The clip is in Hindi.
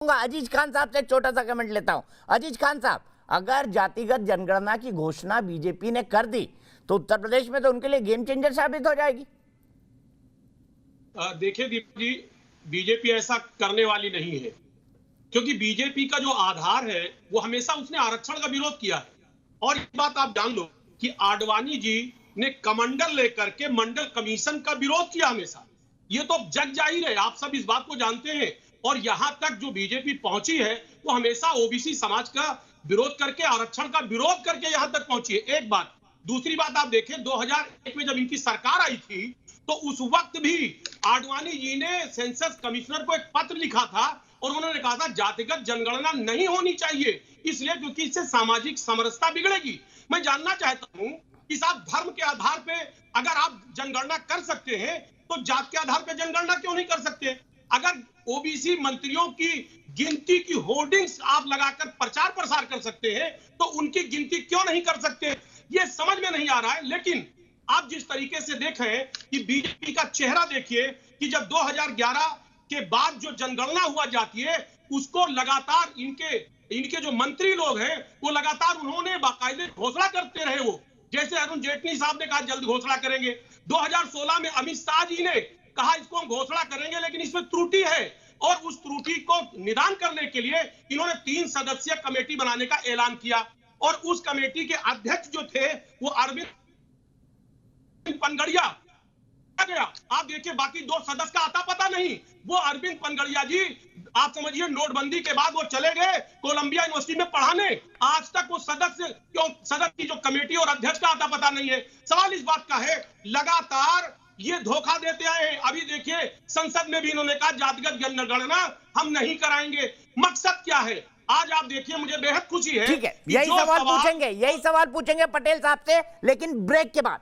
अजीज खान साहब से एक छोटा सा कमेंट लेता हूं। अजीज खान साहब, अगर जातिगत जनगणना की घोषणा बीजेपी ने कर दी तो उत्तर प्रदेश में तो उनके लिए गेम चेंजर साबित हो जाएगी। देखिए दीपक जी, बीजेपी ऐसा करने वाली नहीं है, क्योंकि बीजेपी का जो आधार है वो हमेशा उसने आरक्षण का विरोध किया है। और एक बात आप जान लो कि आडवाणी जी ने कमंडल लेकर के मंडल कमीशन का विरोध किया हमेशा। ये तो जग जाहिर है, आप सब इस बात को जानते हैं। और यहां तक जो बीजेपी पहुंची है वो हमेशा ओबीसी समाज का विरोध करके, आरक्षण का विरोध करके यहां तक पहुंची है। एक बात। दूसरी बात आप देखें, 2001 में जब इनकी सरकार आई थी तो उस वक्त भी आडवाणी जी ने सेंसस कमिश्नर को एक पत्र लिखा था और उन्होंने कहा था जातिगत जनगणना नहीं होनी चाहिए, इसलिए क्योंकि इससे सामाजिक समरसता बिगड़ेगी। मैं जानना चाहता हूं कि साहब, धर्म के आधार पे अगर आप जनगणना कर सकते हैं तो जात के आधार पे जनगणना क्यों नहीं कर सकते? अगर ओबीसी मंत्रियों की गिनती की होर्डिंग्स आप लगाकर प्रचार प्रसार कर सकते हैं तो उनकी गिनती क्यों नहीं कर सकते? ये समझ में नहीं आ रहा है। लेकिन आप जिस तरीके से देखें कि बीजेपी का चेहरा देखिए कि जब 2011 के बाद जो जनगणना हुआ जाती है उसको लगातार इनके जो मंत्री लोग हैं वो लगातार उन्होंने बाकायदे घोषणा करते रहे। वो जैसे अरुण जेटली साहब ने कहा जल्द घोषणा करेंगे, 2016 में अमित शाह जी ने कहा इसको हम घोषणा करेंगे, लेकिन इसमें त्रुटि है और उस त्रुटि को निदान करने के लिए इन्होंने 3 सदस्यीय कमेटी बनाने का ऐलान किया और उस कमेटी के अध्यक्ष जो थे वो अरविंद पनगड़िया गया। आप देखिए बाकी 2 सदस्य का आता पता नहीं। वो अरविंद पनगड़िया जी, आप समझिए नोटबंदी के बाद वो चले गए कोलंबिया यूनिवर्सिटी में पढ़ाने। आज तक वो सदस्य की जो कमेटी और अध्यक्ष का आता पता नहीं है। सवाल इस बात का है, लगातार ये धोखा देते आए। अभी देखिए संसद में भी इन्होंने कहा जातिगत जनगणना हम नहीं कराएंगे। मकसद क्या है? आज आप देखिए, मुझे बेहद खुशी है। ठीक है, यही सवाल पूछेंगे पटेल साहब से, लेकिन ब्रेक के बाद।